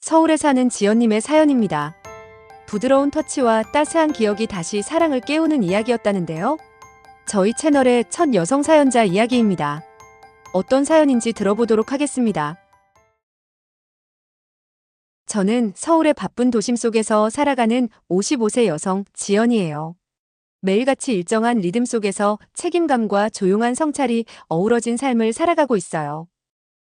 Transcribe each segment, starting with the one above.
서울에 사는 지연님의 사연입니다. 부드러운 터치와 따스한 기억이 다시 사랑을 깨우는 이야기였다는데요. 저희 채널의 첫 여성 사연자 이야기입니다. 어떤 사연인지 들어보도록 하겠습니다. 저는 서울의 바쁜 도심 속에서 살아가는 55세 여성 지연이에요. 매일같이 일정한 리듬 속에서 책임감과 조용한 성찰이 어우러진 삶을 살아가고 있어요.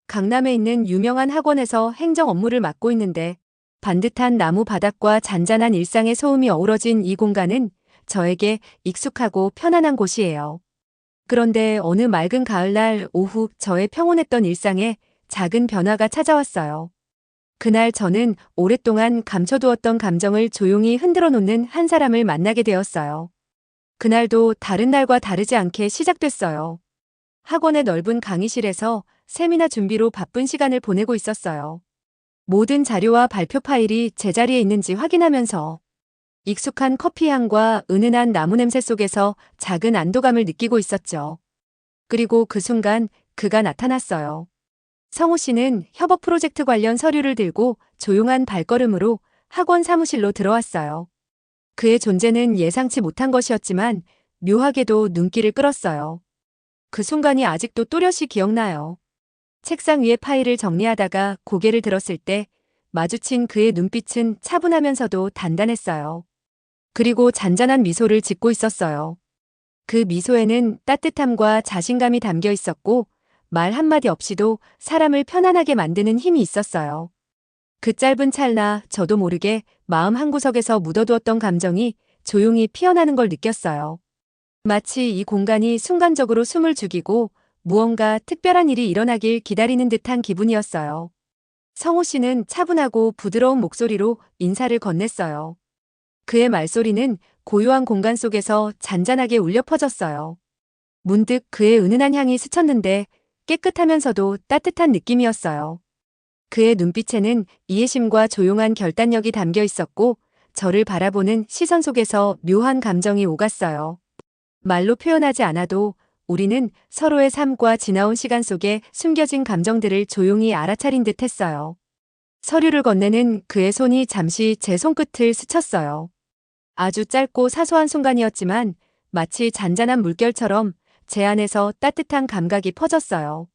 강남에 있는 유명한 학원에서 행정 업무를 맡고 있는데 반듯한 나무 바닥과 잔잔한 일상의 소음이 어우러진 이 공간은 저에게 익숙하고 편안한 곳이에요. 그런데 어느 맑은 가을날 오후 저의 평온했던 일상에 작은 변화가 찾아왔어요. 그날 저는 오랫동안 감춰두었던 감정을 조용히 흔들어 놓는 한 사람을 만나게 되었어요. 그날도 다른 날과 다르지 않게 시작됐어요. 학원의 넓은 강의실에서 세미나 준비로 바쁜 시간을 보내고 있었어요. 모든 자료와 발표 파일이 제자리에 있는지 확인하면서 익숙한 커피 향과 은은한 나무 냄새 속에서 작은 안도감을 느끼고 있었죠. 그리고 그 순간 그가 나타났어요. 성우 씨는 협업 프로젝트 관련 서류를 들고 조용한 발걸음으로 학원 사무실로 들어왔어요. 그의 존재는 예상치 못한 것이었지만 묘하게도 눈길을 끌었어요. 그 순간이 아직도 또렷이 기억나요. 책상 위에 파일을 정리하다가 고개를 들었을 때 마주친 그의 눈빛은 차분하면서도 단단했어요. 그리고 잔잔한 미소를 짓고 있었어요. 그 미소에는 따뜻함과 자신감이 담겨 있었고 말 한마디 없이도 사람을 편안하게 만드는 힘이 있었어요. 그 짧은 찰나 저도 모르게 마음 한구석에서 묻어두었던 감정이 조용히 피어나는 걸 느꼈어요. 마치 이 공간이 순간적으로 숨을 죽이고 무언가 특별한 일이 일어나길 기다리는 듯한 기분이었어요. 성우 씨는 차분하고 부드러운 목소리로 인사를 건넸어요. 그의 말소리는 고요한 공간 속에서 잔잔하게 울려 퍼졌어요. 문득 그의 은은한 향이 스쳤는데 깨끗하면서도 따뜻한 느낌이었어요. 그의 눈빛에는 이해심과 조용한 결단력이 담겨 있었고 저를 바라보는 시선 속에서 묘한 감정이 오갔어요. 말로 표현하지 않아도 우리는 서로의 삶과 지나온 시간 속에 숨겨진 감정들을 조용히 알아차린 듯 했어요. 서류를 건네는 그의 손이 잠시 제 손끝을 스쳤어요. 아주 짧고 사소한 순간이었지만 마치 잔잔한 물결처럼 제 안에서 따뜻한 감각이 퍼졌어요.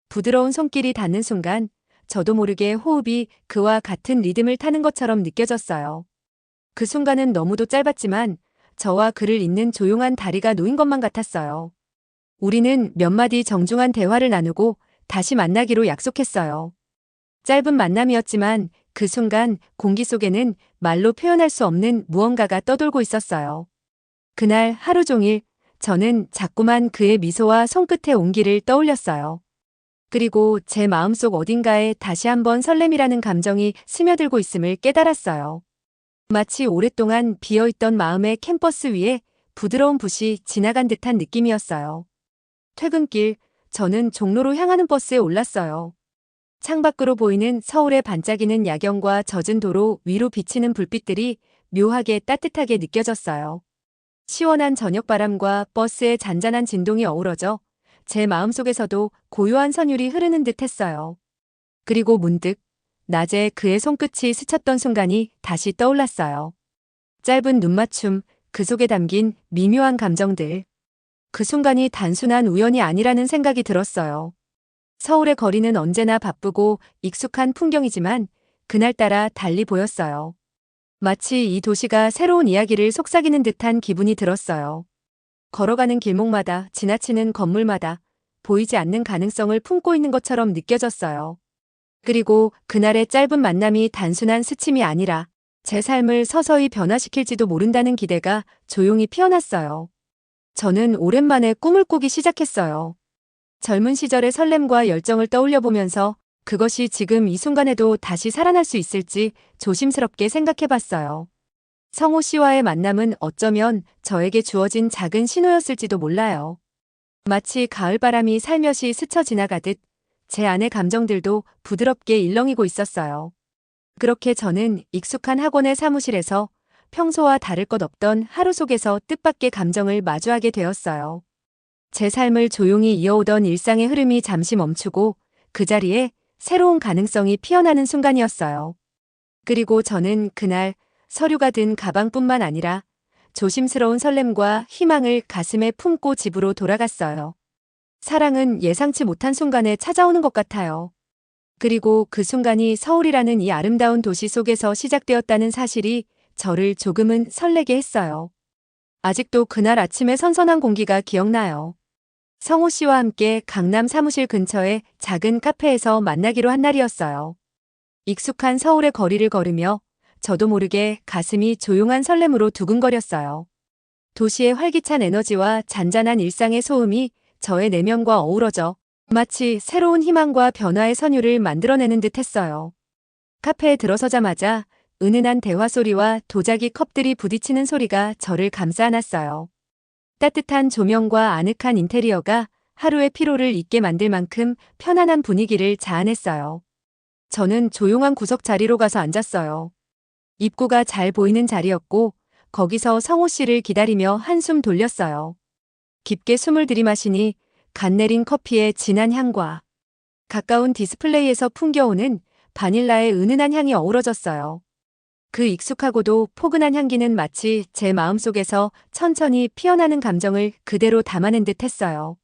부드러운 손길이 닿는 순간 저도 모르게 호흡이 그와 같은 리듬을 타는 것처럼 느껴졌어요. 그 순간은 너무도 짧았지만 저와 그를 잇는 조용한 다리가 놓인 것만 같았어요. 우리는 몇 마디 정중한 대화를 나누고 다시 만나기로 약속했어요. 짧은 만남이었지만 그 순간 공기 속에는 말로 표현할 수 없는 무언가가 떠돌고 있었어요. 그날 하루 종일 저는 자꾸만 그의 미소와 손끝의 온기를 떠올렸어요. 그리고 제 마음속 어딘가에 다시 한번 설렘이라는 감정이 스며들고 있음을 깨달았어요. 마치 오랫동안 비어있던 마음의 캠퍼스 위에 부드러운 붓이 지나간 듯한 느낌이었어요. 퇴근길, 저는 종로로 향하는 버스에 올랐어요. 창밖으로 보이는 서울의 반짝이는 야경과 젖은 도로 위로 비치는 불빛들이 묘하게 따뜻하게 느껴졌어요. 시원한 저녁바람과 버스의 잔잔한 진동이 어우러져 제 마음속에서도 고요한 선율이 흐르는 듯 했어요. 그리고 문득 낮에 그의 손끝이 스쳤던 순간이 다시 떠올랐어요. 짧은 눈맞춤, 그 속에 담긴 미묘한 감정들. 그 순간이 단순한 우연이 아니라는 생각이 들었어요. 서울의 거리는 언제나 바쁘고 익숙한 풍경이지만 그날따라 달리 보였어요. 마치 이 도시가 새로운 이야기를 속삭이는 듯한 기분이 들었어요. 걸어가는 길목마다, 지나치는 건물마다 보이지 않는 가능성을 품고 있는 것처럼 느껴졌어요. 그리고 그날의 짧은 만남이 단순한 스침이 아니라 제 삶을 서서히 변화시킬지도 모른다는 기대가 조용히 피어났어요. 저는 오랜만에 꿈을 꾸기 시작했어요. 젊은 시절의 설렘과 열정을 떠올려 보면서 그것이 지금 이 순간에도 다시 살아날 수 있을지 조심스럽게 생각해 봤어요. 성우 씨와의 만남은 어쩌면 저에게 주어진 작은 신호였을지도 몰라요. 마치 가을바람이 살며시 스쳐 지나가듯 제 안의 감정들도 부드럽게 일렁이고 있었어요. 그렇게 저는 익숙한 학원의 사무실에서 평소와 다를 것 없던 하루 속에서 뜻밖의 감정을 마주하게 되었어요. 제 삶을 조용히 이어오던 일상의 흐름이 잠시 멈추고 그 자리에 새로운 가능성이 피어나는 순간이었어요. 그리고 저는 그날 서류가 든 가방뿐만 아니라 조심스러운 설렘과 희망을 가슴에 품고 집으로 돌아갔어요. 사랑은 예상치 못한 순간에 찾아오는 것 같아요. 그리고 그 순간이 서울이라는 이 아름다운 도시 속에서 시작되었다는 사실이 저를 조금은 설레게 했어요. 아직도 그날 아침의 선선한 공기가 기억나요. 성호 씨와 함께 강남 사무실 근처의 작은 카페에서 만나기로 한 날이었어요. 익숙한 서울의 거리를 걸으며 저도 모르게 가슴이 조용한 설렘으로 두근거렸어요. 도시의 활기찬 에너지와 잔잔한 일상의 소음이 저의 내면과 어우러져 마치 새로운 희망과 변화의 선율을 만들어내는 듯 했어요. 카페에 들어서자마자 은은한 대화 소리와 도자기 컵들이 부딪히는 소리가 저를 감싸 안았어요. 따뜻한 조명과 아늑한 인테리어가 하루의 피로를 잊게 만들 만큼 편안한 분위기를 자아냈어요. 저는 조용한 구석 자리로 가서 앉았어요. 입구가 잘 보이는 자리였고 거기서 성호 씨를 기다리며 한숨 돌렸어요. 깊게 숨을 들이마시니 갓 내린 커피의 진한 향과 가까운 디스플레이에서 풍겨오는 바닐라의 은은한 향이 어우러졌어요. 그 익숙하고도 포근한 향기는 마치 제 마음속에서 천천히 피어나는 감정을 그대로 담아낸 듯 했어요.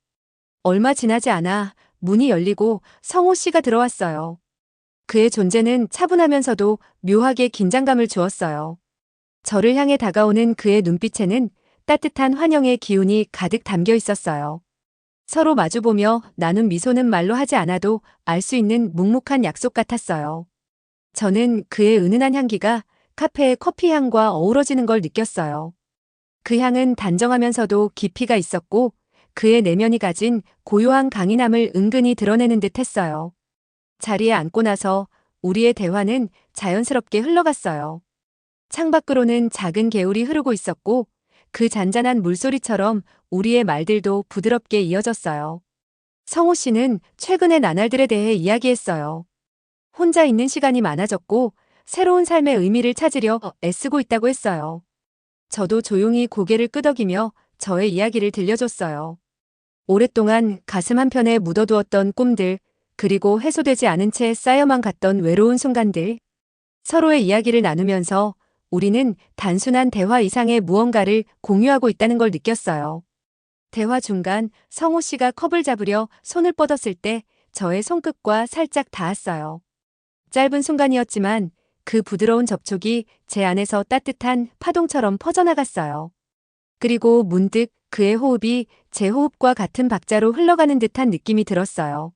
얼마 지나지 않아 문이 열리고 성호 씨가 들어왔어요. 그의 존재는 차분하면서도 묘하게 긴장감을 주었어요. 저를 향해 다가오는 그의 눈빛에는 따뜻한 환영의 기운이 가득 담겨 있었어요. 서로 마주보며 나눈 미소는 말로 하지 않아도 알 수 있는 묵묵한 약속 같았어요. 저는 그의 은은한 향기가 카페의 커피 향과 어우러지는 걸 느꼈어요. 그 향은 단정하면서도 깊이가 있었고 그의 내면이 가진 고요한 강인함을 은근히 드러내는 듯 했어요. 자리에 앉고 나서 우리의 대화는 자연스럽게 흘러갔어요. 창밖으로는 작은 개울이 흐르고 있었고 그 잔잔한 물소리처럼 우리의 말들도 부드럽게 이어졌어요. 성호 씨는 최근의 나날들에 대해 이야기했어요. 혼자 있는 시간이 많아졌고 새로운 삶의 의미를 찾으려 애쓰고 있다고 했어요. 저도 조용히 고개를 끄덕이며 저의 이야기를 들려줬어요. 오랫동안 가슴 한편에 묻어두었던 꿈들, 그리고 해소되지 않은 채 쌓여만 갔던 외로운 순간들. 서로의 이야기를 나누면서 우리는 단순한 대화 이상의 무언가를 공유하고 있다는 걸 느꼈어요. 대화 중간 성호 씨가 컵을 잡으려 손을 뻗었을 때 저의 손끝과 살짝 닿았어요. 짧은 순간이었지만 그 부드러운 접촉이 제 안에서 따뜻한 파동처럼 퍼져나갔어요. 그리고 문득 그의 호흡이 제 호흡과 같은 박자로 흘러가는 듯한 느낌이 들었어요.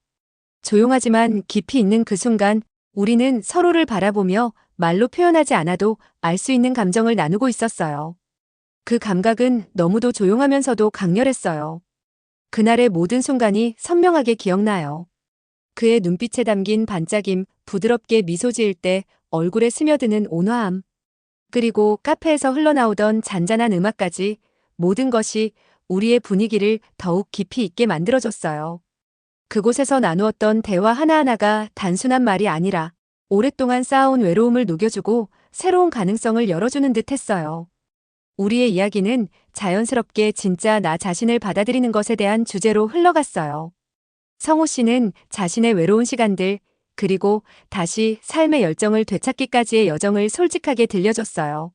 조용하지만 깊이 있는 그 순간 우리는 서로를 바라보며 말로 표현하지 않아도 알 수 있는 감정을 나누고 있었어요. 그 감각은 너무도 조용하면서도 강렬했어요. 그날의 모든 순간이 선명하게 기억나요. 그의 눈빛에 담긴 반짝임, 부드럽게 미소 지을 때 얼굴에 스며드는 온화함, 그리고 카페에서 흘러나오던 잔잔한 음악까지 모든 것이 우리의 분위기를 더욱 깊이 있게 만들어줬어요. 그곳에서 나누었던 대화 하나하나가 단순한 말이 아니라 오랫동안 쌓아온 외로움을 녹여주고 새로운 가능성을 열어주는 듯 했어요. 우리의 이야기는 자연스럽게 진짜 나 자신을 받아들이는 것에 대한 주제로 흘러갔어요. 성호 씨는 자신의 외로운 시간들, 그리고 다시 삶의 열정을 되찾기까지의 여정을 솔직하게 들려줬어요.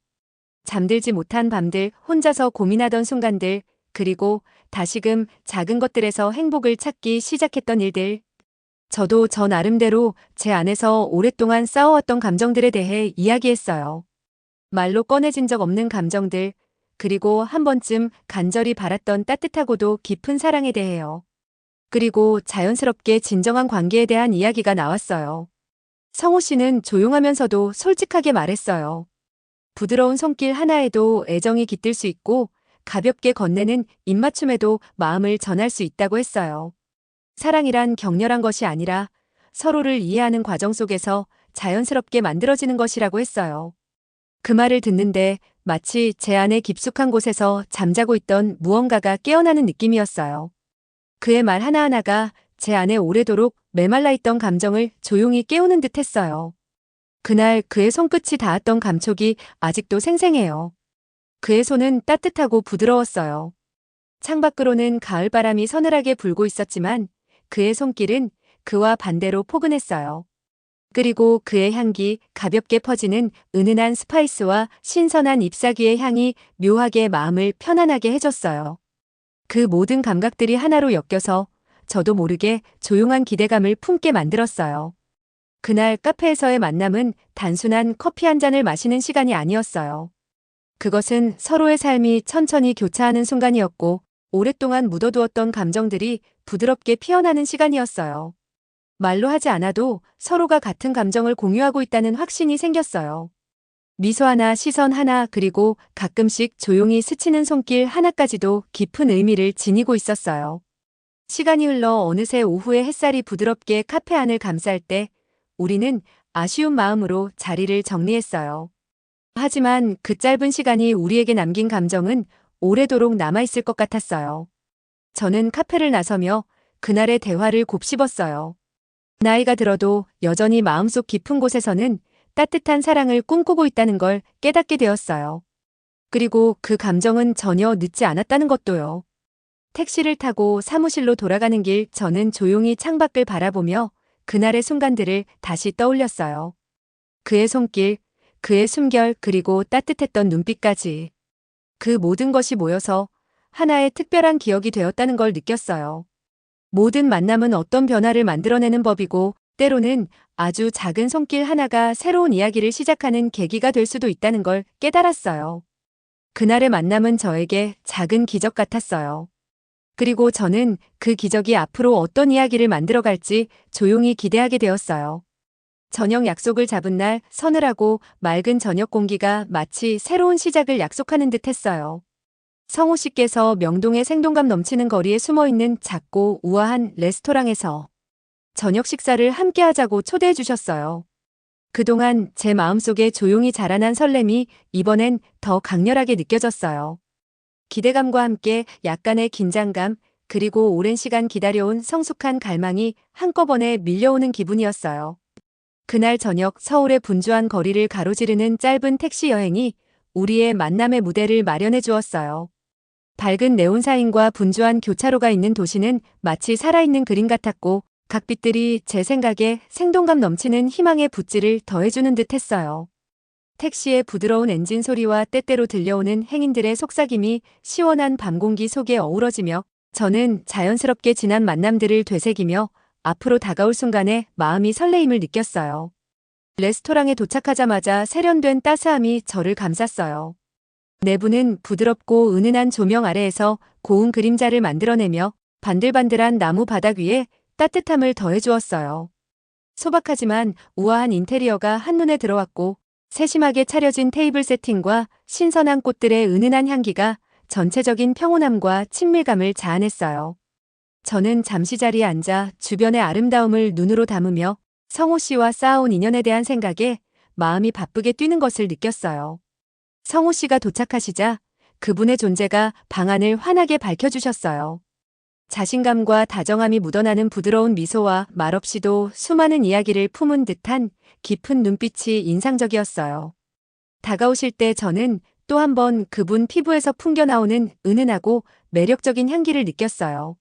잠들지 못한 밤들, 혼자서 고민하던 순간들, 그리고 다시금 작은 것들에서 행복을 찾기 시작했던 일들. 저도 저 나름대로 제 안에서 오랫동안 쌓아왔던 감정들에 대해 이야기했어요. 말로 꺼내진 적 없는 감정들, 그리고 한 번쯤 간절히 바랐던 따뜻하고도 깊은 사랑에 대해요. 그리고 자연스럽게 진정한 관계에 대한 이야기가 나왔어요. 성호 씨는 조용하면서도 솔직하게 말했어요. 부드러운 손길 하나에도 애정이 깃들 수 있고 가볍게 건네는 입맞춤에도 마음을 전할 수 있다고 했어요. 사랑이란 격렬한 것이 아니라 서로를 이해하는 과정 속에서 자연스럽게 만들어지는 것이라고 했어요. 그 말을 듣는데 마치 제 안의 깊숙한 곳에서 잠자고 있던 무언가가 깨어나는 느낌이었어요. 그의 말 하나하나가 제 안에 오래도록 메말라 있던 감정을 조용히 깨우는 듯 했어요. 그날 그의 손끝이 닿았던 감촉이 아직도 생생해요. 그의 손은 따뜻하고 부드러웠어요. 창밖으로는 가을바람이 서늘하게 불고 있었지만 그의 손길은 그와 반대로 포근했어요. 그리고 그의 향기, 가볍게 퍼지는 은은한 스파이스와 신선한 잎사귀의 향이 묘하게 마음을 편안하게 해줬어요. 그 모든 감각들이 하나로 엮여서 저도 모르게 조용한 기대감을 품게 만들었어요. 그날 카페에서의 만남은 단순한 커피 한 잔을 마시는 시간이 아니었어요. 그것은 서로의 삶이 천천히 교차하는 순간이었고, 오랫동안 묻어두었던 감정들이 부드럽게 피어나는 시간이었어요. 말로 하지 않아도 서로가 같은 감정을 공유하고 있다는 확신이 생겼어요. 미소 하나, 시선 하나, 그리고 가끔씩 조용히 스치는 손길 하나까지도 깊은 의미를 지니고 있었어요. 시간이 흘러 어느새 오후의 햇살이 부드럽게 카페 안을 감쌀 때 우리는 아쉬운 마음으로 자리를 정리했어요. 하지만 그 짧은 시간이 우리에게 남긴 감정은 오래도록 남아있을 것 같았어요. 저는 카페를 나서며 그날의 대화를 곱씹었어요. 나이가 들어도 여전히 마음속 깊은 곳에서는 따뜻한 사랑을 꿈꾸고 있다는 걸 깨닫게 되었어요. 그리고 그 감정은 전혀 늦지 않았다는 것도요. 택시를 타고 사무실로 돌아가는 길 저는 조용히 창밖을 바라보며 그날의 순간들을 다시 떠올렸어요. 그의 손길, 그의 숨결, 그리고 따뜻했던 눈빛까지. 그 모든 것이 모여서 하나의 특별한 기억이 되었다는 걸 느꼈어요. 모든 만남은 어떤 변화를 만들어내는 법이고, 때로는 아주 작은 손길 하나가 새로운 이야기를 시작하는 계기가 될 수도 있다는 걸 깨달았어요. 그날의 만남은 저에게 작은 기적 같았어요. 그리고 저는 그 기적이 앞으로 어떤 이야기를 만들어갈지 조용히 기대하게 되었어요. 저녁 약속을 잡은 날 서늘하고 맑은 저녁 공기가 마치 새로운 시작을 약속하는 듯 했어요. 성호 씨께서 명동의 생동감 넘치는 거리에 숨어있는 작고 우아한 레스토랑에서 저녁 식사를 함께 하자고 초대해 주셨어요. 그동안 제 마음속에 조용히 자라난 설렘이 이번엔 더 강렬하게 느껴졌어요. 기대감과 함께 약간의 긴장감, 그리고 오랜 시간 기다려온 성숙한 갈망이 한꺼번에 밀려오는 기분이었어요. 그날 저녁 서울의 분주한 거리를 가로지르는 짧은 택시 여행이 우리의 만남의 무대를 마련해 주었어요. 밝은 네온사인과 분주한 교차로가 있는 도시는 마치 살아있는 그림 같았고, 각 빛들이 제 생각에 생동감 넘치는 희망의 붓질을 더해주는 듯 했어요. 택시의 부드러운 엔진 소리와 때때로 들려오는 행인들의 속삭임이 시원한 밤 공기 속에 어우러지며 저는 자연스럽게 지난 만남들을 되새기며 앞으로 다가올 순간에 마음이 설레임을 느꼈어요. 레스토랑에 도착하자마자 세련된 따스함이 저를 감쌌어요. 내부는 부드럽고 은은한 조명 아래에서 고운 그림자를 만들어내며 반들반들한 나무 바닥 위에 따뜻함을 더해주었어요. 소박하지만 우아한 인테리어가 한눈에 들어왔고, 세심하게 차려진 테이블 세팅과 신선한 꽃들의 은은한 향기가 전체적인 평온함과 친밀감을 자아냈어요. 저는 잠시 자리에 앉아 주변의 아름다움을 눈으로 담으며 성호 씨와 쌓아온 인연에 대한 생각에 마음이 바쁘게 뛰는 것을 느꼈어요. 성호 씨가 도착하시자 그분의 존재가 방안을 환하게 밝혀주셨어요. 자신감과 다정함이 묻어나는 부드러운 미소와 말없이도 수많은 이야기를 품은 듯한 깊은 눈빛이 인상적이었어요. 다가오실 때 저는 또 한 번 그분 피부에서 풍겨나오는 은은하고 매력적인 향기를 느꼈어요.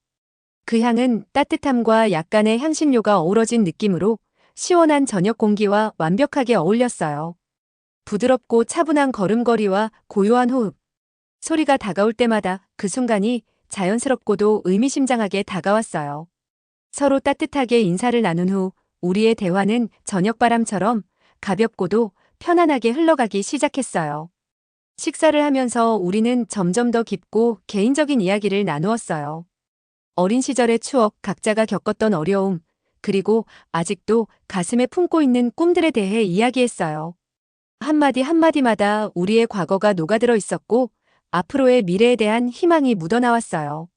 그 향은 따뜻함과 약간의 향신료가 어우러진 느낌으로 시원한 저녁 공기와 완벽하게 어울렸어요. 부드럽고 차분한 걸음걸이와 고요한 호흡, 소리가 다가올 때마다 그 순간이 자연스럽고도 의미심장하게 다가왔어요. 서로 따뜻하게 인사를 나눈 후 우리의 대화는 저녁바람처럼 가볍고도 편안하게 흘러가기 시작했어요. 식사를 하면서 우리는 점점 더 깊고 개인적인 이야기를 나누었어요. 어린 시절의 추억, 각자가 겪었던 어려움, 그리고 아직도 가슴에 품고 있는 꿈들에 대해 이야기했어요. 한마디 한마디마다 우리의 과거가 녹아들어 있었고 앞으로의 미래에 대한 희망이 묻어나왔어요.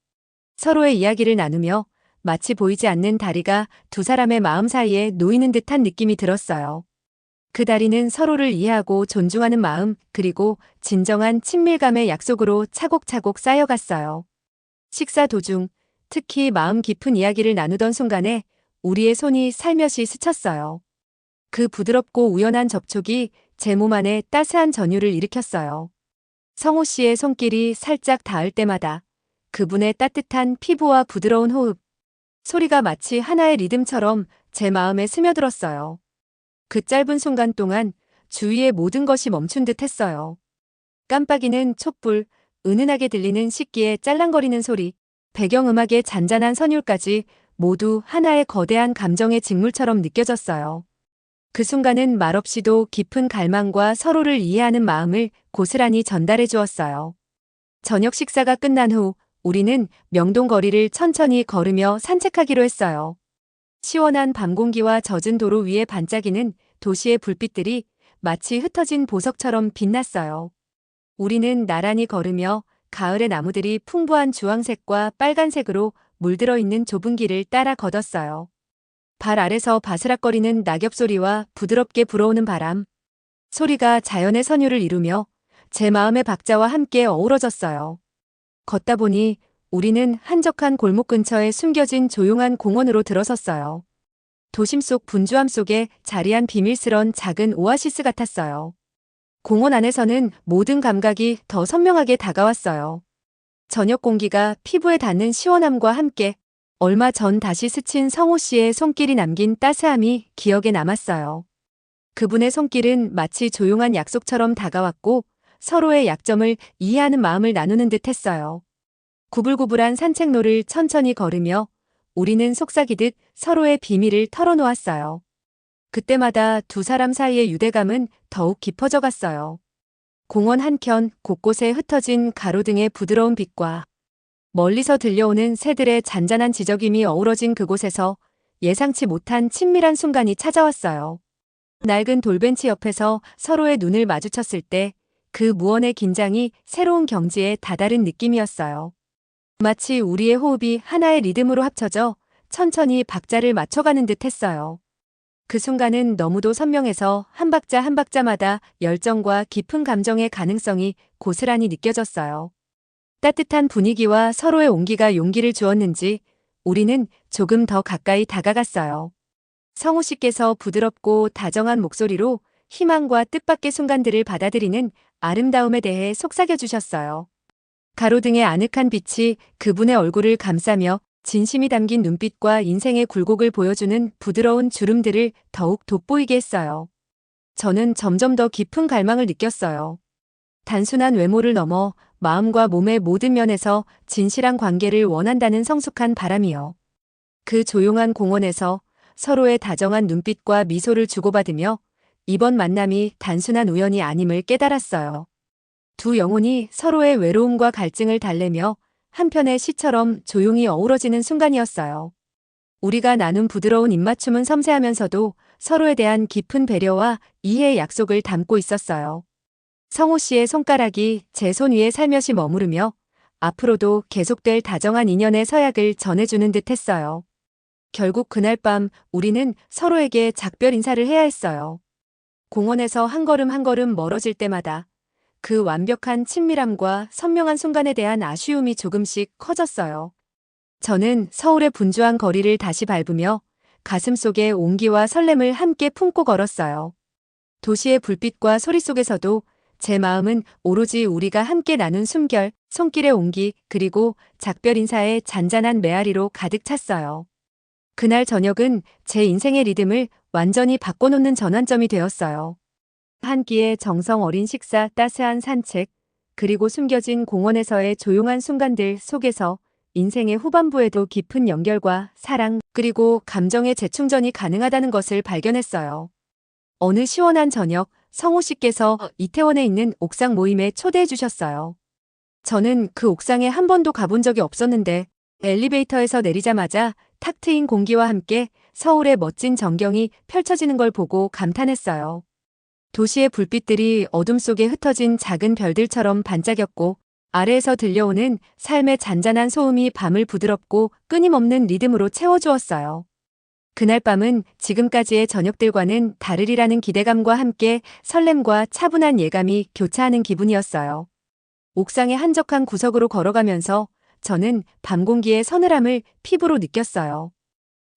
서로의 이야기를 나누며 마치 보이지 않는 다리가 두 사람의 마음 사이에 놓이는 듯한 느낌이 들었어요. 그 다리는 서로를 이해하고 존중하는 마음, 그리고 진정한 친밀감의 약속으로 차곡차곡 쌓여갔어요. 식사 도중, 특히 마음 깊은 이야기를 나누던 순간에 우리의 손이 살며시 스쳤어요. 그 부드럽고 우연한 접촉이 제 몸 안에 따스한 전율을 일으켰어요. 성호 씨의 손길이 살짝 닿을 때마다 그분의 따뜻한 피부와 부드러운 호흡, 소리가 마치 하나의 리듬처럼 제 마음에 스며들었어요. 그 짧은 순간 동안 주위의 모든 것이 멈춘 듯 했어요. 깜빡이는 촛불, 은은하게 들리는 식기의 짤랑거리는 소리, 배경음악의 잔잔한 선율까지 모두 하나의 거대한 감정의 직물처럼 느껴졌어요. 그 순간은 말없이도 깊은 갈망과 서로를 이해하는 마음을 고스란히 전달해 주었어요. 저녁 식사가 끝난 후 우리는 명동 거리를 천천히 걸으며 산책하기로 했어요. 시원한 밤 공기와 젖은 도로 위에 반짝이는 도시의 불빛들이 마치 흩어진 보석처럼 빛났어요. 우리는 나란히 걸으며 가을의 나무들이 풍부한 주황색과 빨간색으로 물들어 있는 좁은 길을 따라 걷었어요. 발 아래서 바스락거리는 낙엽 소리와 부드럽게 불어오는 바람, 소리가 자연의 선율을 이루며 제 마음의 박자와 함께 어우러졌어요. 걷다 보니 우리는 한적한 골목 근처에 숨겨진 조용한 공원으로 들어섰어요. 도심 속 분주함 속에 자리한 비밀스런 작은 오아시스 같았어요. 공원 안에서는 모든 감각이 더 선명하게 다가왔어요. 저녁 공기가 피부에 닿는 시원함과 함께 얼마 전 다시 스친 성호 씨의 손길이 남긴 따스함이 기억에 남았어요. 그분의 손길은 마치 조용한 약속처럼 다가왔고 서로의 약점을 이해하는 마음을 나누는 듯 했어요. 구불구불한 산책로를 천천히 걸으며 우리는 속삭이듯 서로의 비밀을 털어놓았어요. 그때마다 두 사람 사이의 유대감은 더욱 깊어져 갔어요. 공원 한켠 곳곳에 흩어진 가로등의 부드러운 빛과 멀리서 들려오는 새들의 잔잔한 지저귀이 어우러진 그곳에서 예상치 못한 친밀한 순간이 찾아왔어요. 낡은 돌벤치 옆에서 서로의 눈을 마주쳤을 때 그 무언의 긴장이 새로운 경지에 다다른 느낌이었어요. 마치 우리의 호흡이 하나의 리듬으로 합쳐져 천천히 박자를 맞춰가는 듯 했어요. 그 순간은 너무도 선명해서 한 박자 한 박자마다 열정과 깊은 감정의 가능성이 고스란히 느껴졌어요. 따뜻한 분위기와 서로의 온기가 용기를 주었는지 우리는 조금 더 가까이 다가갔어요. 성우 씨께서 부드럽고 다정한 목소리로 희망과 뜻밖의 순간들을 받아들이는 아름다움에 대해 속삭여 주셨어요. 가로등의 아늑한 빛이 그분의 얼굴을 감싸며 진심이 담긴 눈빛과 인생의 굴곡을 보여주는 부드러운 주름들을 더욱 돋보이게 했어요. 저는 점점 더 깊은 갈망을 느꼈어요. 단순한 외모를 넘어 마음과 몸의 모든 면에서 진실한 관계를 원한다는 성숙한 바람이요. 그 조용한 공원에서 서로의 다정한 눈빛과 미소를 주고받으며 이번 만남이 단순한 우연이 아님을 깨달았어요. 두 영혼이 서로의 외로움과 갈증을 달래며 한편의 시처럼 조용히 어우러지는 순간이었어요. 우리가 나눈 부드러운 입맞춤은 섬세하면서도 서로에 대한 깊은 배려와 이해의 약속을 담고 있었어요. 성호 씨의 손가락이 제 손 위에 살며시 머무르며 앞으로도 계속될 다정한 인연의 서약을 전해주는 듯 했어요. 결국 그날 밤 우리는 서로에게 작별 인사를 해야 했어요. 공원에서 한 걸음 한 걸음 멀어질 때마다 그 완벽한 친밀함과 선명한 순간에 대한 아쉬움이 조금씩 커졌어요. 저는 서울의 분주한 거리를 다시 밟으며 가슴속에 온기와 설렘을 함께 품고 걸었어요. 도시의 불빛과 소리 속에서도 제 마음은 오로지 우리가 함께 나눈 숨결, 손길의 온기, 그리고 작별 인사의 잔잔한 메아리로 가득 찼어요. 그날 저녁은 제 인생의 리듬을 완전히 바꿔놓는 전환점이 되었어요. 한 끼의 정성 어린 식사, 따스한 산책, 그리고 숨겨진 공원에서의 조용한 순간들 속에서 인생의 후반부에도 깊은 연결과 사랑, 그리고 감정의 재충전이 가능하다는 것을 발견했어요. 어느 시원한 저녁, 성호 씨께서 이태원에 있는 옥상 모임에 초대해 주셨어요. 저는 그 옥상에 한 번도 가본 적이 없었는데 엘리베이터에서 내리자마자 탁 트인 공기와 함께 서울의 멋진 전경이 펼쳐지는 걸 보고 감탄했어요. 도시의 불빛들이 어둠 속에 흩어진 작은 별들처럼 반짝였고 아래에서 들려오는 삶의 잔잔한 소음이 밤을 부드럽고 끊임없는 리듬으로 채워주었어요. 그날 밤은 지금까지의 저녁들과는 다르리라는 기대감과 함께 설렘과 차분한 예감이 교차하는 기분이었어요. 옥상의 한적한 구석으로 걸어가면서 저는 밤 공기의 서늘함을 피부로 느꼈어요.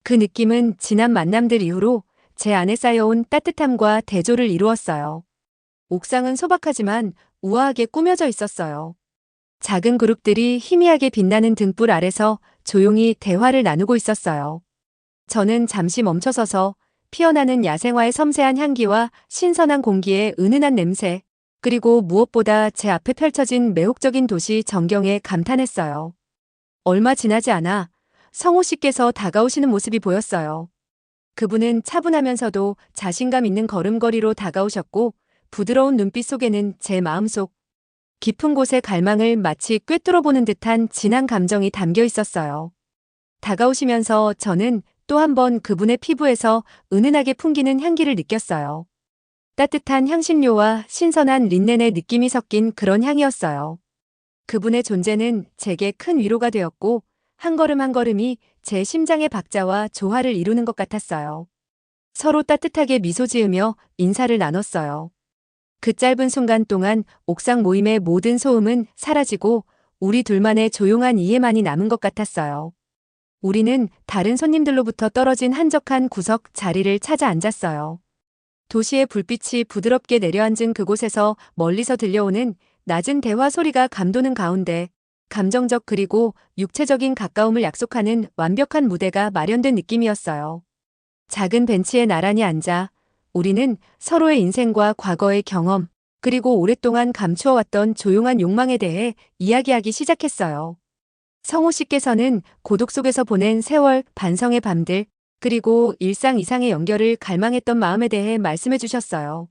그 느낌은 지난 만남들 이후로 제 안에 쌓여온 따뜻함과 대조를 이루었어요. 옥상은 소박하지만 우아하게 꾸며져 있었어요. 작은 그룹들이 희미하게 빛나는 등불 아래서 조용히 대화를 나누고 있었어요. 저는 잠시 멈춰서서 피어나는 야생화의 섬세한 향기와 신선한 공기의 은은한 냄새, 그리고 무엇보다 제 앞에 펼쳐진 매혹적인 도시 전경에 감탄했어요. 얼마 지나지 않아 성호 씨께서 다가오시는 모습이 보였어요. 그분은 차분하면서도 자신감 있는 걸음걸이로 다가오셨고, 부드러운 눈빛 속에는 제 마음속 깊은 곳의 갈망을 마치 꿰뚫어보는 듯한 진한 감정이 담겨 있었어요. 다가오시면서 저는 또 한 번 그분의 피부에서 은은하게 풍기는 향기를 느꼈어요. 따뜻한 향신료와 신선한 린넨의 느낌이 섞인 그런 향이었어요. 그분의 존재는 제게 큰 위로가 되었고, 한 걸음 한 걸음이 제 심장의 박자와 조화를 이루는 것 같았어요. 서로 따뜻하게 미소 지으며 인사를 나눴어요. 그 짧은 순간 동안 옥상 모임의 모든 소음은 사라지고 우리 둘만의 조용한 이해만이 남은 것 같았어요. 우리는 다른 손님들로부터 떨어진 한적한 구석 자리를 찾아 앉았어요. 도시의 불빛이 부드럽게 내려앉은 그곳에서 멀리서 들려오는 낮은 대화 소리가 감도는 가운데 감정적 그리고 육체적인 가까움을 약속하는 완벽한 무대가 마련된 느낌이었어요. 작은 벤치에 나란히 앉아 우리는 서로의 인생과 과거의 경험, 그리고 오랫동안 감추어왔던 조용한 욕망에 대해 이야기하기 시작했어요. 성호 씨께서는 고독 속에서 보낸 세월, 반성의 밤들, 그리고 일상 이상의 연결을 갈망했던 마음에 대해 말씀해 주셨어요.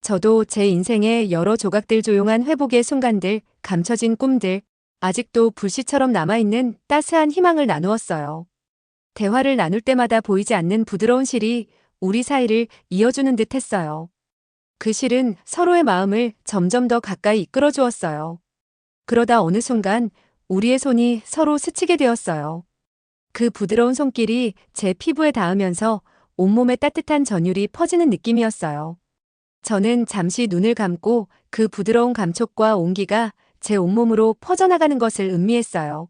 저도 제 인생의 여러 조각들, 조용한 회복의 순간들, 감춰진 꿈들, 아직도 불씨처럼 남아있는 따스한 희망을 나누었어요. 대화를 나눌 때마다 보이지 않는 부드러운 실이 우리 사이를 이어주는 듯 했어요. 그 실은 서로의 마음을 점점 더 가까이 이끌어 주었어요. 그러다 어느 순간 우리의 손이 서로 스치게 되었어요. 그 부드러운 손길이 제 피부에 닿으면서 온몸에 따뜻한 전율이 퍼지는 느낌이었어요. 저는 잠시 눈을 감고 그 부드러운 감촉과 온기가 제 온몸으로 퍼져나가는 것을 음미했어요.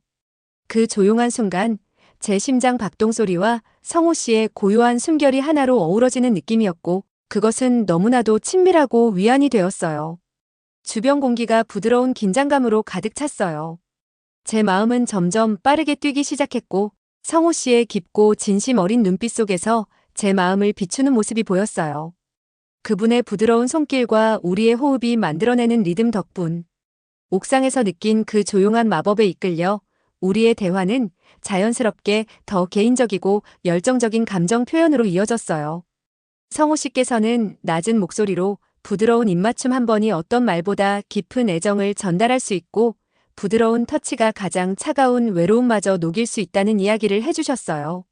그 조용한 순간 제 심장 박동 소리와 성호 씨의 고요한 숨결이 하나로 어우러지는 느낌이었고, 그것은 너무나도 친밀하고 위안이 되었어요. 주변 공기가 부드러운 긴장감으로 가득 찼어요. 제 마음은 점점 빠르게 뛰기 시작했고, 성호 씨의 깊고 진심 어린 눈빛 속에서 제 마음을 비추는 모습이 보였어요. 그분의 부드러운 손길과 우리의 호흡이 만들어내는 리듬 덕분 옥상에서 느낀 그 조용한 마법에 이끌려 우리의 대화는 자연스럽게 더 개인적이고 열정적인 감정 표현으로 이어졌어요. 성호 씨께서는 낮은 목소리로 부드러운 입맞춤 한 번이 어떤 말보다 깊은 애정을 전달할 수 있고, 부드러운 터치가 가장 차가운 외로움마저 녹일 수 있다는 이야기를 해주셨어요.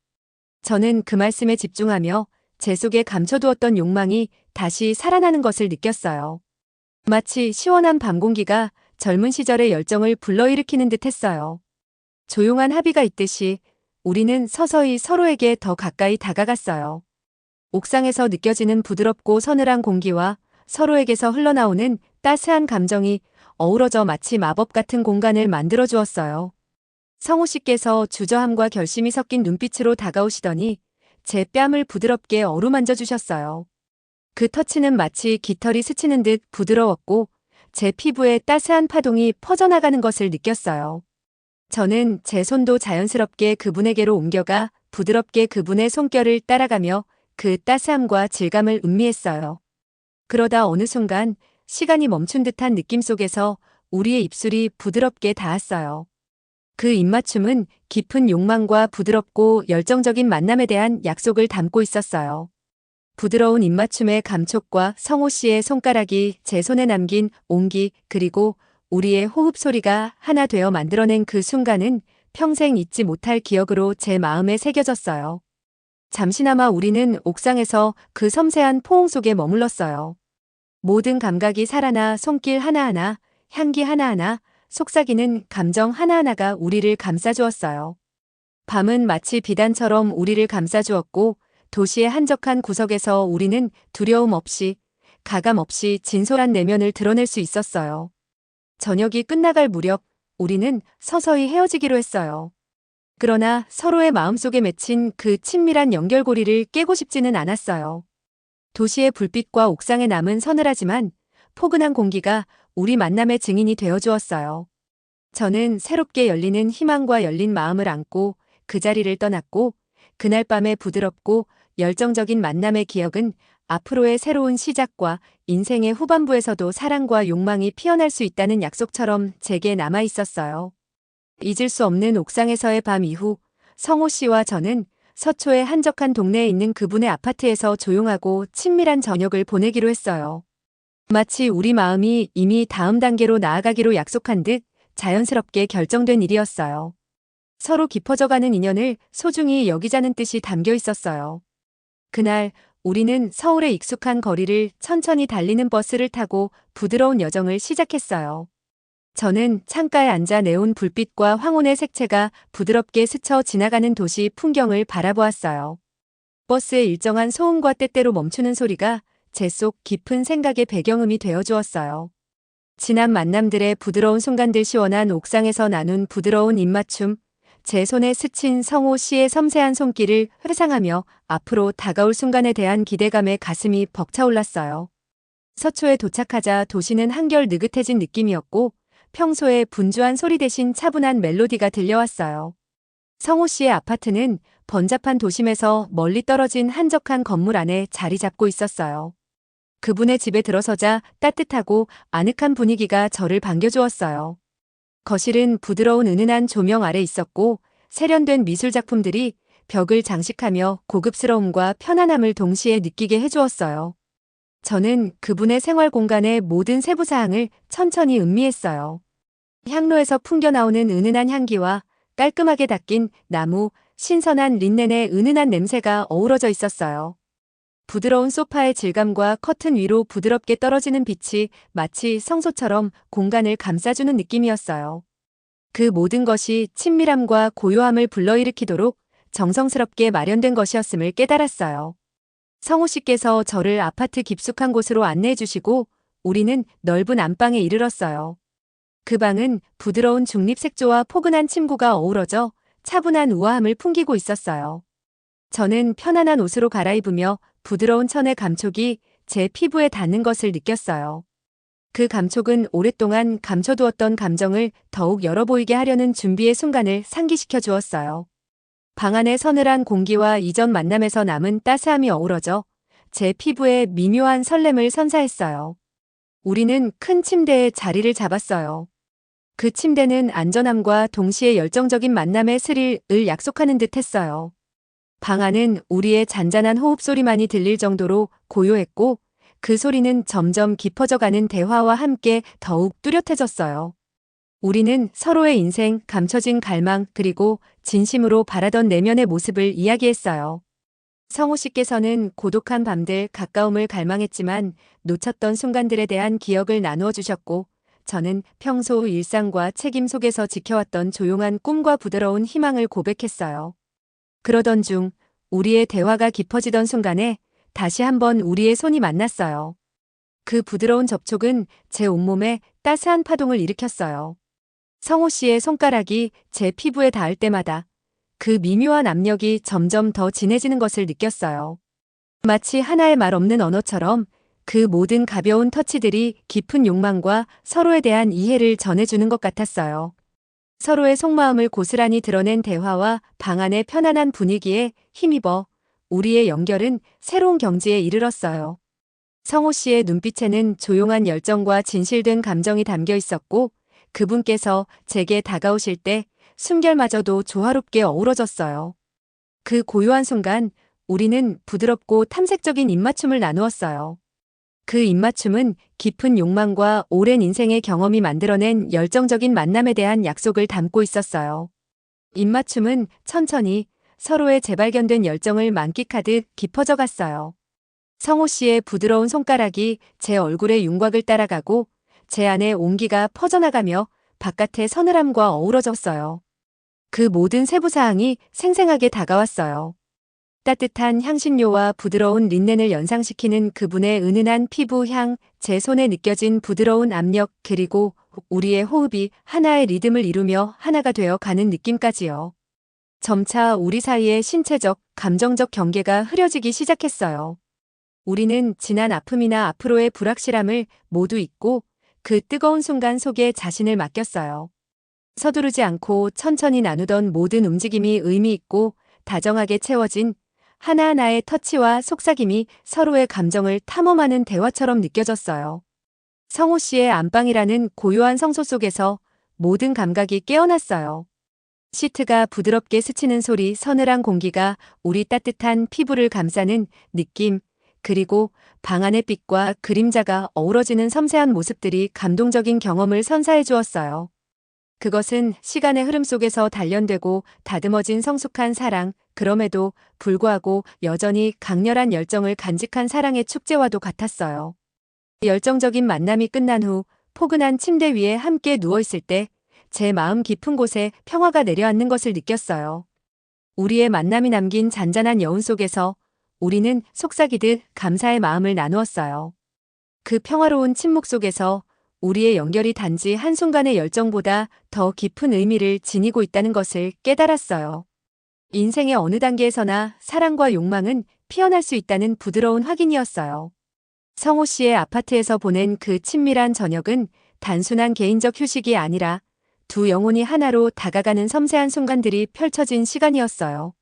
저는 그 말씀에 집중하며 제 속에 감춰두었던 욕망이 다시 살아나는 것을 느꼈어요. 마치 시원한 밤 공기가 젊은 시절의 열정을 불러일으키는 듯 했어요. 조용한 합의가 있듯이 우리는 서서히 서로에게 더 가까이 다가갔어요. 옥상에서 느껴지는 부드럽고 서늘한 공기와 서로에게서 흘러나오는 따스한 감정이 어우러져 마치 마법 같은 공간을 만들어 주었어요. 성호 씨께서 주저함과 결심이 섞인 눈빛으로 다가오시더니 제 뺨을 부드럽게 어루만져 주셨어요. 그 터치는 마치 깃털이 스치는 듯 부드러웠고, 제 피부에 따스한 파동이 퍼져나가는 것을 느꼈어요. 저는 제 손도 자연스럽게 그분에게로 옮겨가 부드럽게 그분의 손결을 따라가며 그 따스함과 질감을 음미했어요. 그러다 어느 순간 시간이 멈춘 듯한 느낌 속에서 우리의 입술이 부드럽게 닿았어요. 그 입맞춤은 깊은 욕망과 부드럽고 열정적인 만남에 대한 약속을 담고 있었어요. 부드러운 입맞춤의 감촉과 성호 씨의 손가락이 제 손에 남긴 온기, 그리고 우리의 호흡 소리가 하나 되어 만들어낸 그 순간은 평생 잊지 못할 기억으로 제 마음에 새겨졌어요. 잠시나마 우리는 옥상에서 그 섬세한 포옹 속에 머물렀어요. 모든 감각이 살아나 손길 하나하나, 향기 하나하나, 속삭이는 감정 하나하나가 우리를 감싸주었어요. 밤은 마치 비단처럼 우리를 감싸주었고, 도시의 한적한 구석에서 우리는 두려움 없이, 가감 없이 진솔한 내면을 드러낼 수 있었어요. 저녁이 끝나갈 무렵 우리는 서서히 헤어지기로 했어요. 그러나 서로의 마음속에 맺힌 그 친밀한 연결고리를 깨고 싶지는 않았어요. 도시의 불빛과 옥상에 남은 서늘하지만 포근한 공기가 우리 만남의 증인이 되어주었어요. 저는 새롭게 열리는 희망과 열린 마음을 안고 그 자리를 떠났고, 그날 밤의 부드럽고 열정적인 만남의 기억은 앞으로의 새로운 시작과 인생의 후반부에서도 사랑과 욕망이 피어날 수 있다는 약속처럼 제게 남아 있었어요. 잊을 수 없는 옥상에서의 밤 이후 성호 씨와 저는 서초의 한적한 동네에 있는 그분의 아파트에서 조용하고 친밀한 저녁을 보내기로 했어요. 마치 우리 마음이 이미 다음 단계로 나아가기로 약속한 듯 자연스럽게 결정된 일이었어요. 서로 깊어져가는 인연을 소중히 여기자는 뜻이 담겨 있었어요. 그날 우리는 서울의 익숙한 거리를 천천히 달리는 버스를 타고 부드러운 여정을 시작했어요. 저는 창가에 앉아 네온 불빛과 황혼의 색채가 부드럽게 스쳐 지나가는 도시 풍경을 바라보았어요. 버스의 일정한 소음과 때때로 멈추는 소리가 제 속 깊은 생각의 배경음이 되어주었어요. 지난 만남들의 부드러운 순간들, 시원한 옥상에서 나눈 부드러운 입맞춤, 제 손에 스친 성호 씨의 섬세한 손길을 회상하며 앞으로 다가올 순간에 대한 기대감에 가슴이 벅차올랐어요. 서초에 도착하자 도시는 한결 느긋해진 느낌이었고 평소의 분주한 소리 대신 차분한 멜로디가 들려왔어요. 성호 씨의 아파트는 번잡한 도심에서 멀리 떨어진 한적한 건물 안에 자리 잡고 있었어요. 그분의 집에 들어서자 따뜻하고 아늑한 분위기가 저를 반겨주었어요. 거실은 부드러운 은은한 조명 아래 있었고 세련된 미술 작품들이 벽을 장식하며 고급스러움과 편안함을 동시에 느끼게 해주었어요. 저는 그분의 생활 공간의 모든 세부 사항을 천천히 음미했어요. 향로에서 풍겨나오는 은은한 향기와 깔끔하게 닦인 나무, 신선한 린넨의 은은한 냄새가 어우러져 있었어요. 부드러운 소파의 질감과 커튼 위로 부드럽게 떨어지는 빛이 마치 성소처럼 공간을 감싸주는 느낌이었어요. 그 모든 것이 친밀함과 고요함을 불러일으키도록 정성스럽게 마련된 것이었음을 깨달았어요. 성호 씨께서 저를 아파트 깊숙한 곳으로 안내해 주시고 우리는 넓은 안방에 이르렀어요. 그 방은 부드러운 중립색조와 포근한 침구가 어우러져 차분한 우아함을 풍기고 있었어요. 저는 편안한 옷으로 갈아입으며 부드러운 천의 감촉이 제 피부에 닿는 것을 느꼈어요. 그 감촉은 오랫동안 감춰두었던 감정을 더욱 열어 보이게 하려는 준비의 순간을 상기시켜 주었어요. 방 안의 서늘한 공기와 이전 만남에서 남은 따스함이 어우러져 제 피부에 미묘한 설렘을 선사했어요. 우리는 큰 침대에 자리를 잡았어요. 그 침대는 안전함과 동시에 열정적인 만남의 스릴을 약속하는 듯 했어요. 방 안은 우리의 잔잔한 호흡소리만이 들릴 정도로 고요했고 그 소리는 점점 깊어져가는 대화와 함께 더욱 뚜렷해졌어요. 우리는 서로의 인생, 감춰진 갈망, 그리고 진심으로 바라던 내면의 모습을 이야기했어요. 성호 씨께서는 고독한 밤들, 가까움을 갈망했지만 놓쳤던 순간들에 대한 기억을 나누어 주셨고 저는 평소 일상과 책임 속에서 지켜왔던 조용한 꿈과 부드러운 희망을 고백했어요. 그러던 중 우리의 대화가 깊어지던 순간에 다시 한번 우리의 손이 만났어요. 그 부드러운 접촉은 제 온몸에 따스한 파동을 일으켰어요. 성호 씨의 손가락이 제 피부에 닿을 때마다 그 미묘한 압력이 점점 더 진해지는 것을 느꼈어요. 마치 하나의 말 없는 언어처럼 그 모든 가벼운 터치들이 깊은 욕망과 서로에 대한 이해를 전해주는 것 같았어요. 서로의 속마음을 고스란히 드러낸 대화와 방 안의 편안한 분위기에 힘입어 우리의 연결은 새로운 경지에 이르렀어요. 성호 씨의 눈빛에는 조용한 열정과 진실된 감정이 담겨 있었고 그분께서 제게 다가오실 때 숨결마저도 조화롭게 어우러졌어요. 그 고요한 순간 우리는 부드럽고 탐색적인 입맞춤을 나누었어요. 그 입맞춤은 깊은 욕망과 오랜 인생의 경험이 만들어낸 열정적인 만남에 대한 약속을 담고 있었어요. 입맞춤은 천천히 서로의 재발견된 열정을 만끽하듯 깊어져 갔어요. 성호 씨의 부드러운 손가락이 제 얼굴의 윤곽을 따라가고 제 안에 온기가 퍼져나가며 바깥의 서늘함과 어우러졌어요. 그 모든 세부사항이 생생하게 다가왔어요. 따뜻한 향신료와 부드러운 린넨을 연상시키는 그분의 은은한 피부 향, 제 손에 느껴진 부드러운 압력, 그리고 우리의 호흡이 하나의 리듬을 이루며 하나가 되어 가는 느낌까지요. 점차 우리 사이의 신체적, 감정적 경계가 흐려지기 시작했어요. 우리는 지난 아픔이나 앞으로의 불확실함을 모두 잊고 그 뜨거운 순간 속에 자신을 맡겼어요. 서두르지 않고 천천히 나누던 모든 움직임이 의미 있고 다정하게 채워진 하나하나의 터치와 속삭임이 서로의 감정을 탐험하는 대화처럼 느껴졌어요. 성호 씨의 안방이라는 고요한 성소 속에서 모든 감각이 깨어났어요. 시트가 부드럽게 스치는 소리, 서늘한 공기가 우리 따뜻한 피부를 감싸는 느낌, 그리고 방 안의 빛과 그림자가 어우러지는 섬세한 모습들이 감동적인 경험을 선사해 주었어요. 그것은 시간의 흐름 속에서 단련되고 다듬어진 성숙한 사랑, 그럼에도 불구하고 여전히 강렬한 열정을 간직한 사랑의 축제와도 같았어요. 열정적인 만남이 끝난 후 포근한 침대 위에 함께 누워있을 때 제 마음 깊은 곳에 평화가 내려앉는 것을 느꼈어요. 우리의 만남이 남긴 잔잔한 여운 속에서 우리는 속삭이듯 감사의 마음을 나누었어요. 그 평화로운 침묵 속에서 우리의 연결이 단지 한순간의 열정보다 더 깊은 의미를 지니고 있다는 것을 깨달았어요. 인생의 어느 단계에서나 사랑과 욕망은 피어날 수 있다는 부드러운 확인이었어요. 성호 씨의 아파트에서 보낸 그 친밀한 저녁은 단순한 개인적 휴식이 아니라 두 영혼이 하나로 다가가는 섬세한 순간들이 펼쳐진 시간이었어요.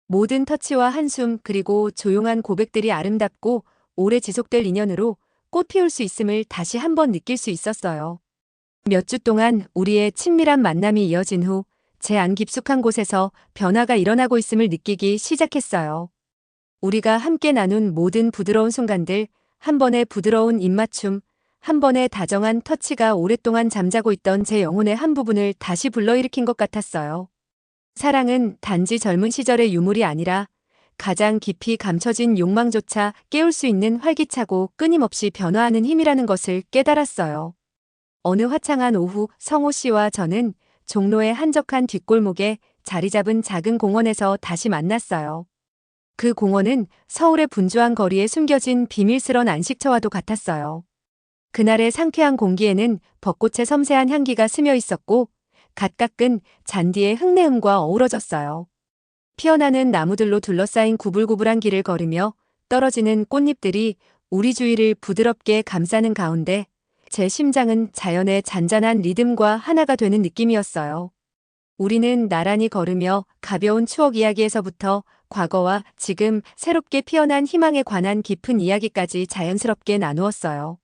모든 터치와 한숨 그리고 조용한 고백들이 아름답고 오래 지속될 인연으로 꽃 피울 수 있음을 다시 한번 느낄 수 있었어요. 몇 주 동안 우리의 친밀한 만남이 이어진 후 제 안 깊숙한 곳에서 변화가 일어나고 있음을 느끼기 시작했어요. 우리가 함께 나눈 모든 부드러운 순간들, 한 번의 부드러운 입맞춤, 한 번의 다정한 터치가 오랫동안 잠자고 있던 제 영혼의 한 부분을 다시 불러일으킨 것 같았어요. 사랑은 단지 젊은 시절의 유물이 아니라 가장 깊이 감춰진 욕망조차 깨울 수 있는 활기차고 끊임없이 변화하는 힘이라는 것을 깨달았어요. 어느 화창한 오후 성호 씨와 저는 종로의 한적한 뒷골목에 자리 잡은 작은 공원에서 다시 만났어요. 그 공원은 서울의 분주한 거리에 숨겨진 비밀스런 안식처와도 같았어요. 그날의 상쾌한 공기에는 벚꽃의 섬세한 향기가 스며 있었고 갓 깎은 잔디의 흙내음과 어우러졌어요. 피어나는 나무들로 둘러싸인 구불구불한 길을 걸으며 떨어지는 꽃잎들이 우리 주위를 부드럽게 감싸는 가운데 제 심장은 자연의 잔잔한 리듬과 하나가 되는 느낌이었어요. 우리는 나란히 걸으며 가벼운 추억 이야기에서부터 과거와 지금 새롭게 피어난 희망에 관한 깊은 이야기까지 자연스럽게 나누었어요.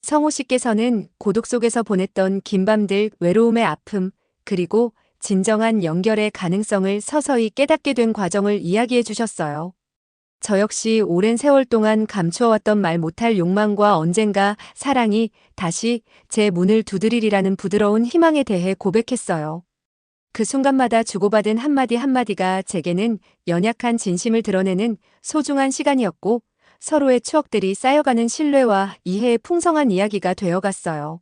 성호 씨께서는 고독 속에서 보냈던 긴 밤들, 외로움의 아픔, 그리고 진정한 연결의 가능성을 서서히 깨닫게 된 과정을 이야기해 주셨어요. 저 역시 오랜 세월 동안 감추어왔던 말 못할 욕망과 언젠가 사랑이 다시 제 문을 두드리리라는 부드러운 희망에 대해 고백했어요. 그 순간마다 주고받은 한마디 한마디가 제게는 연약한 진심을 드러내는 소중한 시간이었고 서로의 추억들이 쌓여가는 신뢰와 이해의 풍성한 이야기가 되어갔어요.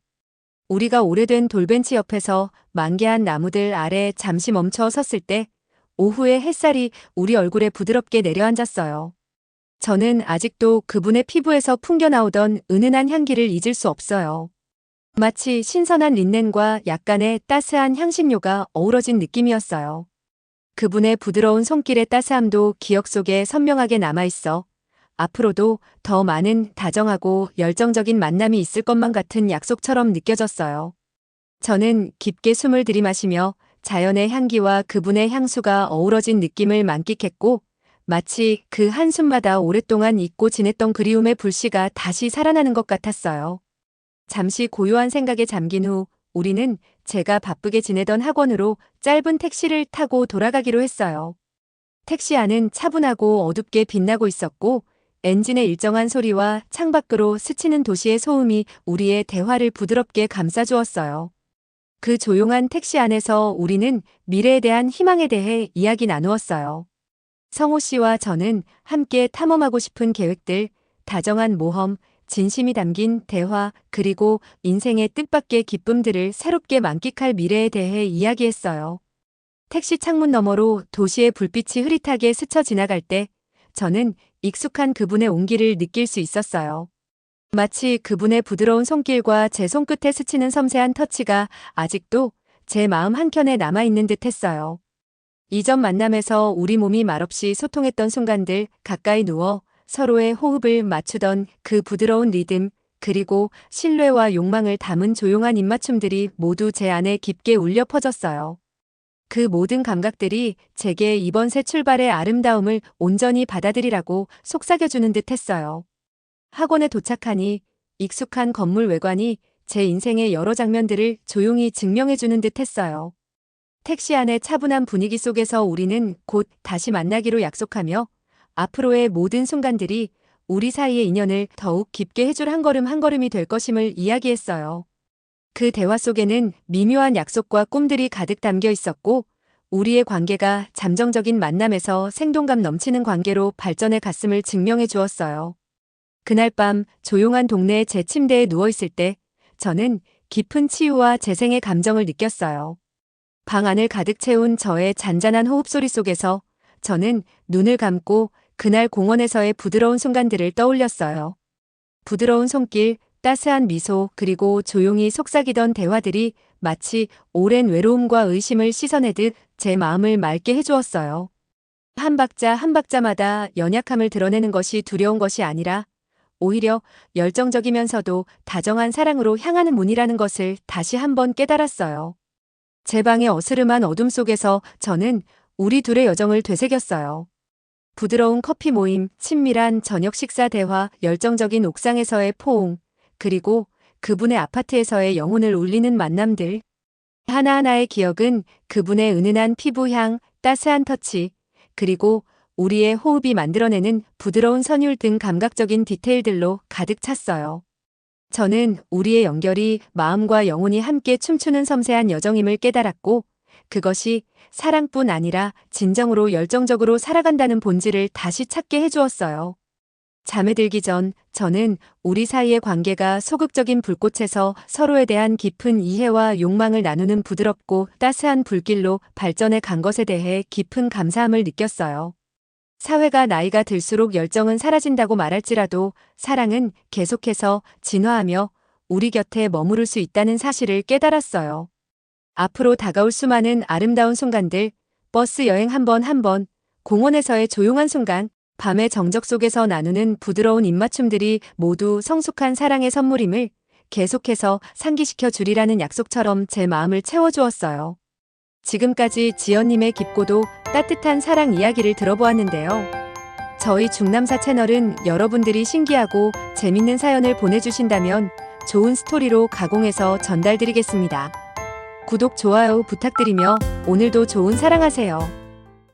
우리가 오래된 돌벤치 옆에서 만개한 나무들 아래 잠시 멈춰 섰을 때 오후의 햇살이 우리 얼굴에 부드럽게 내려앉았어요. 저는 아직도 그분의 피부에서 풍겨나오던 은은한 향기를 잊을 수 없어요. 마치 신선한 린넨과 약간의 따스한 향신료가 어우러진 느낌이었어요. 그분의 부드러운 손길의 따스함도 기억 속에 선명하게 남아있어 앞으로도 더 많은 다정하고 열정적인 만남이 있을 것만 같은 약속처럼 느껴졌어요. 저는 깊게 숨을 들이마시며 자연의 향기와 그분의 향수가 어우러진 느낌을 만끽했고 마치 그 한숨마다 오랫동안 잊고 지냈던 그리움의 불씨가 다시 살아나는 것 같았어요. 잠시 고요한 생각에 잠긴 후 우리는 제가 바쁘게 지내던 학원으로 짧은 택시를 타고 돌아가기로 했어요. 택시 안은 차분하고 어둡게 빛나고 있었고 엔진의 일정한 소리와 창밖으로 스치는 도시의 소음이 우리의 대화를 부드럽게 감싸주었어요. 그 조용한 택시 안에서 우리는 미래에 대한 희망에 대해 이야기 나누었어요. 성호 씨와 저는 함께 탐험하고 싶은 계획들, 다정한 모험, 진심이 담긴 대화, 그리고 인생의 뜻밖의 기쁨들을 새롭게 만끽할 미래에 대해 이야기했어요. 택시 창문 너머로 도시의 불빛이 흐릿하게 스쳐 지나갈 때 저는 익숙한 그분의 온기를 느낄 수 있었어요. 마치 그분의 부드러운 손길과 제 손끝에 스치는 섬세한 터치가 아직도 제 마음 한켠에 남아있는 듯 했어요. 이전 만남에서 우리 몸이 말없이 소통했던 순간들, 가까이 누워 서로의 호흡을 맞추던 그 부드러운 리듬, 그리고 신뢰와 욕망을 담은 조용한 입맞춤들이 모두 제 안에 깊게 울려 퍼졌어요. 그 모든 감각들이 제게 이번 새 출발의 아름다움을 온전히 받아들이라고 속삭여주는 듯 했어요. 학원에 도착하니 익숙한 건물 외관이 제 인생의 여러 장면들을 조용히 증명해주는 듯 했어요. 택시 안의 차분한 분위기 속에서 우리는 곧 다시 만나기로 약속하며 앞으로의 모든 순간들이 우리 사이의 인연을 더욱 깊게 해줄 한 걸음 한 걸음이 될 것임을 이야기했어요. 그 대화 속에는 미묘한 약속과 꿈들이 가득 담겨 있었고, 우리의 관계가 잠정적인 만남에서 생동감 넘치는 관계로 발전해 갔음을 증명해 주었어요. 그날 밤 조용한 동네의 제 침대에 누워 있을 때 저는 깊은 치유와 재생의 감정을 느꼈어요. 방 안을 가득 채운 저의 잔잔한 호흡 소리 속에서 저는 눈을 감고 그날 공원에서의 부드러운 순간들을 떠올렸어요. 부드러운 손길, 따스한 미소, 그리고 조용히 속삭이던 대화들이 마치 오랜 외로움과 의심을 씻어내듯 제 마음을 맑게 해주었어요. 한 박자 한 박자마다 연약함을 드러내는 것이 두려운 것이 아니라 오히려 열정적이면서도 다정한 사랑으로 향하는 문이라는 것을 다시 한번 깨달았어요. 제 방의 어스름한 어둠 속에서 저는 우리 둘의 여정을 되새겼어요. 부드러운 커피 모임, 친밀한 저녁 식사 대화, 열정적인 옥상에서의 포옹, 그리고 그분의 아파트에서의 영혼을 울리는 만남들. 하나하나의 기억은 그분의 은은한 피부향, 따스한 터치, 그리고 우리의 호흡이 만들어내는 부드러운 선율 등 감각적인 디테일들로 가득 찼어요. 저는 우리의 연결이 마음과 영혼이 함께 춤추는 섬세한 여정임을 깨달았고, 그것이 사랑뿐 아니라 진정으로 열정적으로 살아간다는 본질을 다시 찾게 해주었어요. 잠에 들기 전 저는 우리 사이의 관계가 소극적인 불꽃에서 서로에 대한 깊은 이해와 욕망을 나누는 부드럽고 따스한 불길로 발전해 간 것에 대해 깊은 감사함을 느꼈어요. 사회가 나이가 들수록 열정은 사라진다고 말할지라도 사랑은 계속해서 진화하며 우리 곁에 머무를 수 있다는 사실을 깨달았어요. 앞으로 다가올 수많은 아름다운 순간들, 버스 여행 한 번 한 번, 공원에서의 조용한 순간, 밤의 정적 속에서 나누는 부드러운 입맞춤들이 모두 성숙한 사랑의 선물임을 계속해서 상기시켜 주리라는 약속처럼 제 마음을 채워주었어요. 지금까지 지연님의 깊고도 따뜻한 사랑 이야기를 들어보았는데요. 저희 중남사 채널은 여러분들이 신기하고 재밌는 사연을 보내주신다면 좋은 스토리로 가공해서 전달드리겠습니다. 구독, 좋아요 부탁드리며 오늘도 좋은 사랑하세요.